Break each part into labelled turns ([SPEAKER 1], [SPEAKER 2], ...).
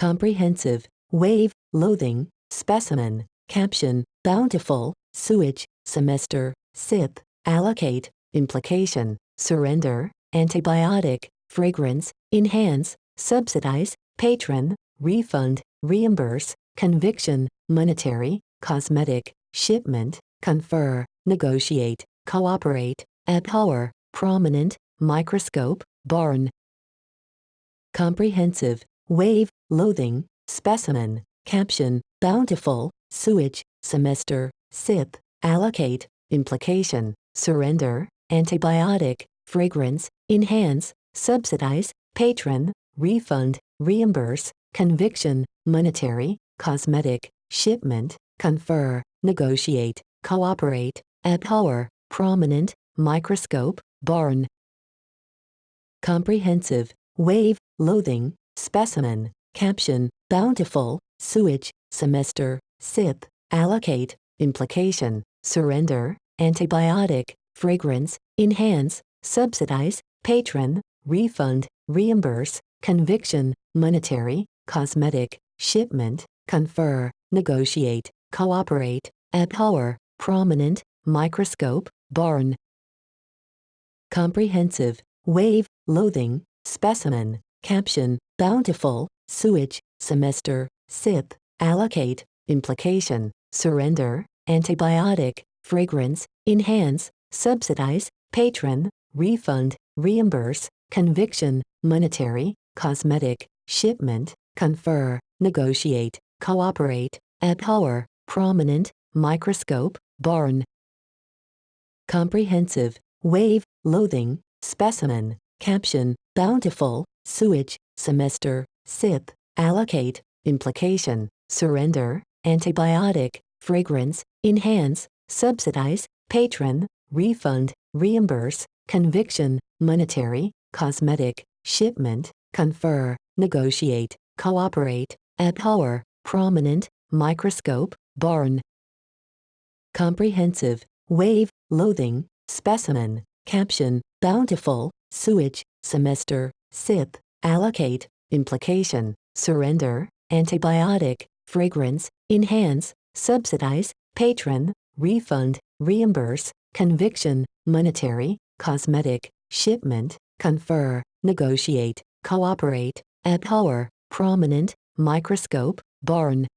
[SPEAKER 1] comprehensive, waive, loathing, specimen, caption, bountiful, sewage, semester, sip, allocate, implication, surrender, antibiotic, fragrance, enhance, subsidize, patron, refund, reimburse, conviction, monetary, cosmetic, shipment, confer, negotiate, cooperate, abhor, prominent, microscope, barn. Comprehensive, waive, loathing, specimen, caption, bountiful, sewage, semester, sip, allocate, implication, surrender, antibiotic, fragrance, enhance, subsidize, patron, refund, reimburse, conviction, monetary, cosmetic, shipment, confer, negotiate, cooperate, abhor, prominent, microscope, barn. Comprehensive, waive, loathing, specimen, caption, bountiful, sewage, semester, sip, allocate, implication, surrender, antibiotic, fragrance, enhance, subsidize, patron, refund, reimburse, conviction, monetary, cosmetic, shipment, confer, negotiate, cooperate, abhor, prominent, microscope, barn. Comprehensive, waive, loathing, specimen, caption, bountiful, sewage, semester, sip, allocate, implication, surrender, antibiotic, fragrance, enhance, subsidize, patron, refund, reimburse, conviction, monetary, cosmetic, shipment, confer, negotiate, cooperate, abhor, prominent, microscope, barn. Comprehensive, waive, loathing, specimen, caption, bountiful, sewage, semester, sip, allocate, implication, surrender, antibiotic, fragrance, enhance, subsidize, patron, refund, reimburse, conviction, monetary, cosmetic, shipment, confer, negotiate, cooperate, abhor, prominent, microscope, barn. Comprehensive, waive, loathing, specimen, caption, bountiful, sewage, semester, sip, allocate, implication, surrender, antibiotic, fragrance, enhance, subsidize, patron, refund, reimburse, conviction, monetary, cosmetic, shipment, confer, negotiate, cooperate, abhor, prominent, microscope, barn.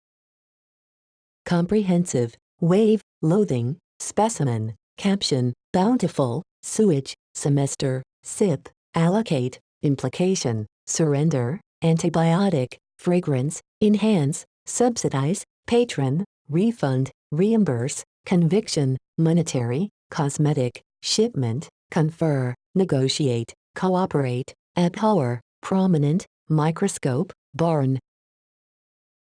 [SPEAKER 1] Comprehensive, waive, loathing, specimen, caption, bountiful, sewage, semester, sip, allocate, implication, surrender, antibiotic, fragrance, enhance, subsidize, patron, refund, reimburse, conviction, monetary, cosmetic, shipment, confer, negotiate, cooperate, abhor, prominent, microscope, barn.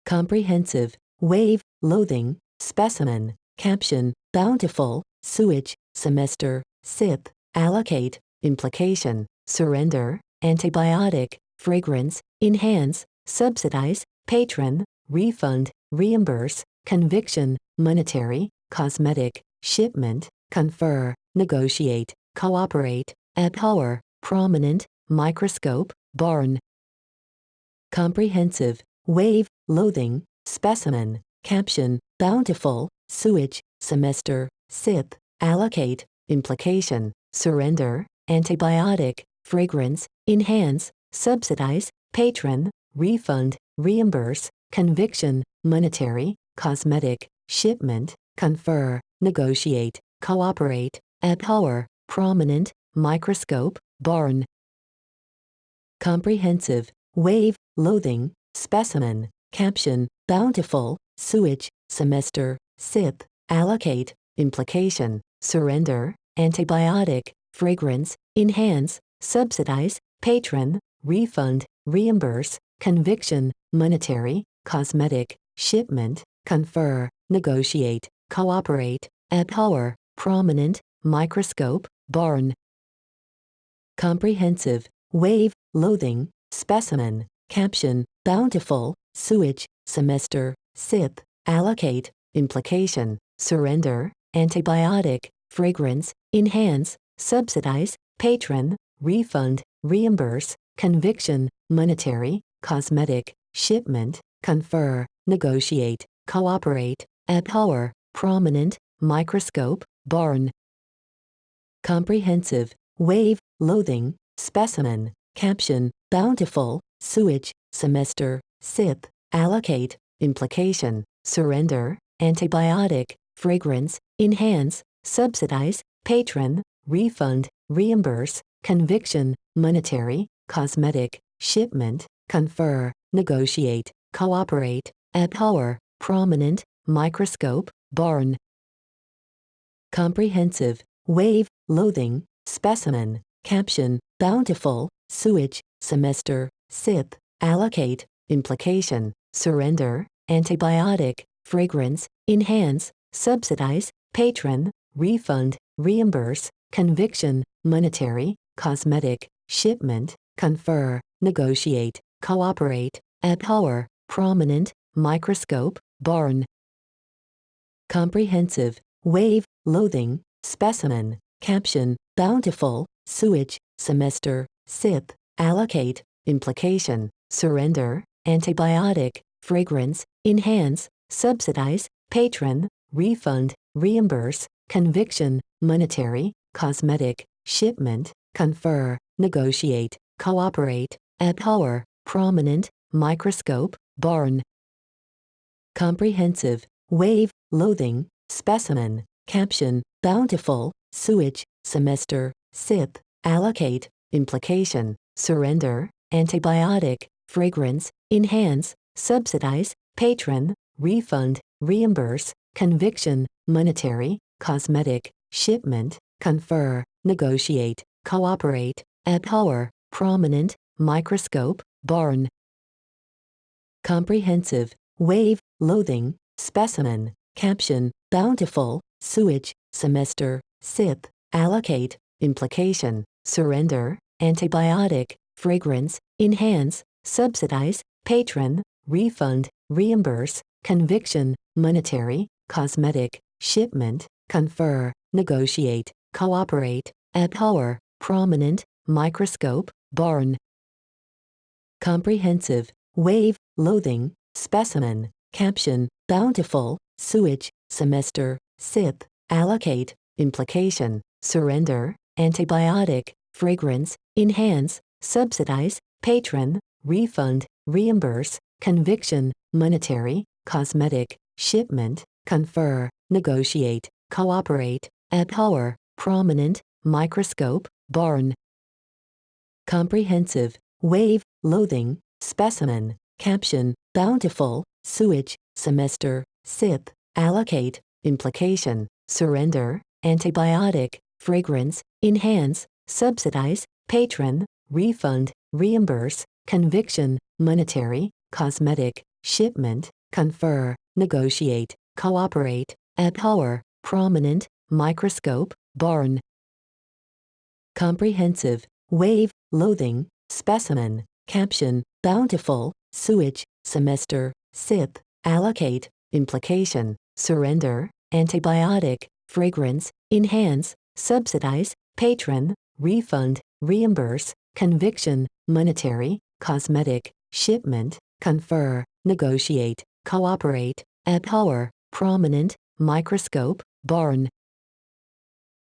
[SPEAKER 1] Comprehensive, waive, loathing, specimen, caption, bountiful, sewage, semester, sip, allocate, implication, surrender, antibiotic, fragrance, enhance, subsidize, patron, refund, reimburse, conviction, monetary, cosmetic, shipment, confer, negotiate, cooperate, abhor, prominent, microscope, barn. Comprehensive, waive, loathing, specimen, caption, bountiful, sewage, semester, sip, allocate, implication, surrender, antibiotic, fragrance, enhance, subsidize, patron, refund, reimburse, conviction, monetary, cosmetic, shipment, confer, negotiate, cooperate, abhor, prominent, microscope, barn. Comprehensive, waive, loathing, specimen, caption, bountiful, sewage, semester, sip, allocate, implication, surrender, antibiotic, fragrance, enhance, subsidize, patron, refund, reimburse, conviction, monetary, cosmetic, shipment, confer, negotiate, cooperate, abhor, prominent, microscope, barn. Comprehensive, waive, loathing, specimen, caption, bountiful, sewage, semester, sip, allocate, implication, surrender, antibiotic, fragrance, enhance, subsidize, patron, refund, reimburse, conviction, monetary, cosmetic, shipment, confer, negotiate, cooperate, abhor, prominent, microscope, burn. Comprehensive, waive, loathing, specimen, caption, bountiful, sewage, semester, sip, allocate, implication, surrender, antibiotic, fragrance, enhance, subsidize, patron, refund, reimburse, conviction, monetary, cosmetic, shipment, confer, negotiate, cooperate, abhor, prominent, microscope, burn. Comprehensive, waive, loathing, specimen, caption, bountiful, sewage, semester, sip, allocate, implication, surrender, antibiotic, fragrance, enhance, subsidize, patron, refund, reimburse, conviction, monetary, cosmetic, shipment, confer, negotiate, cooperate, abhor, prominent, microscope, burn. Comprehensive, waive, loathing, specimen, caption, bountiful, sewage, semester, sip, allocate, implication, surrender, antibiotic, fragrance, enhance, subsidize, patron, refund, reimburse, conviction, monetary, cosmetic, shipment, confer, negotiate, cooperate, abhor, prominent, microscope, burn. Comprehensive, waive, loathing, specimen, caption, bountiful, sewage, semester, sip, allocate, implication, surrender, antibiotic, fragrance, enhance, subsidize, patron, refund, reimburse, conviction, monetary, cosmetic, shipment, confer, negotiate, cooperate, abhor, prominent, microscope, burn. Comprehensive, waive, loathing, specimen, caption, bountiful, sewage, semester, sip, allocate, implication, surrender, antibiotic, fragrance, enhance, subsidize, patron, refund, reimburse, conviction, monetary, cosmetic, shipment, confer, negotiate, cooperate, abhor, prominent, microscope, burn. Comprehensive, waive, loathing, specimen, caption, bountiful, sewage, semester, sip, allocate, implication, surrender, antibiotic, fragrance, enhance, subsidize, patron, refund, reimburse, conviction, monetary, cosmetic, shipment, confer, negotiate, cooperate, abhor, prominent, microscope, burn. Comprehensive, waive, loathing, specimen, caption, bountiful, sewage, semester, sip, allocate, implication, surrender, antibiotic, fragrance, enhance, subsidize, patron, refund, reimburse, conviction, monetary, cosmetic, shipment, confer, negotiate, cooperate, abhor, prominent, microscope, burn. Comprehensive, waive, loathing, specimen, caption, bountiful, sewage, semester, sip, allocate, implication, surrender, antibiotic, fragrance, enhance, subsidize, patron, refund, reimburse, conviction, monetary, cosmetic, shipment, confer, negotiate, cooperate, abhor, prominent, microscope, burn.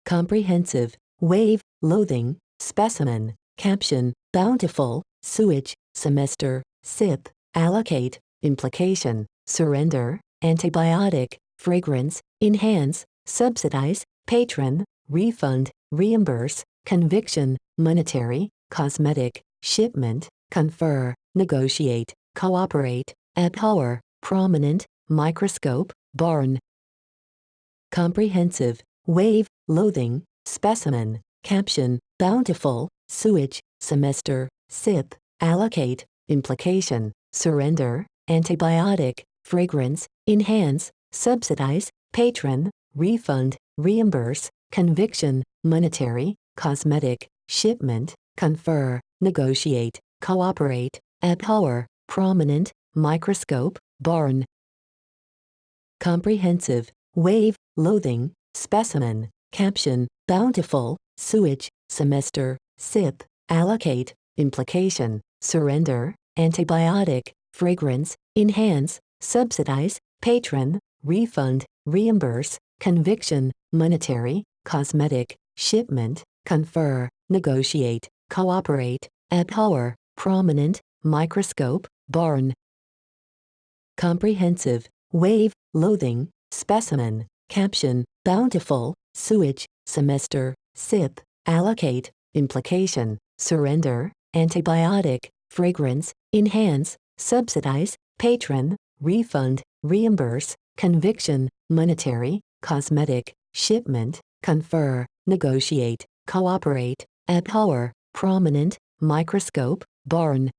[SPEAKER 1] Comprehensive, waive, loathing, specimen, caption, bountiful, sewage, semester, sip, allocate, implication, surrender, antibiotic, fragrance, enhance, subsidize, patron, refund, reimburse, conviction, monetary, cosmetic, shipment, confer, negotiate, cooperate, abhor, prominent, microscope, burn. Comprehensive, waive, loathing, specimen, caption, bountiful, sewage, semester, sip, allocate, implication, surrender, antibiotic, fragrance, enhance, subsidize, patron, refund, reimburse, conviction, monetary, cosmetic, shipment, confer, negotiate, cooperate, abhor, prominent, microscope, burn. Comprehensive, waive, loathing, specimen, caption, bountiful, sewage, semester, sip, allocate, implication, surrender, antibiotic, fragrance, enhance, subsidize, patron, refund, reimburse, conviction, monetary, cosmetic, shipment, confer, negotiate, cooperate, abhor, prominent, microscope, barn. Comprehensive, waive, loathing, specimen, caption, bountiful, sewage, semester, sip, allocate, implication, surrender, antibiotic, fragrance, enhance, subsidize, patron, refund, reimburse, conviction, monetary, cosmetic, shipment, confer, negotiate, cooperate, abhor, prominent, microscope, barn.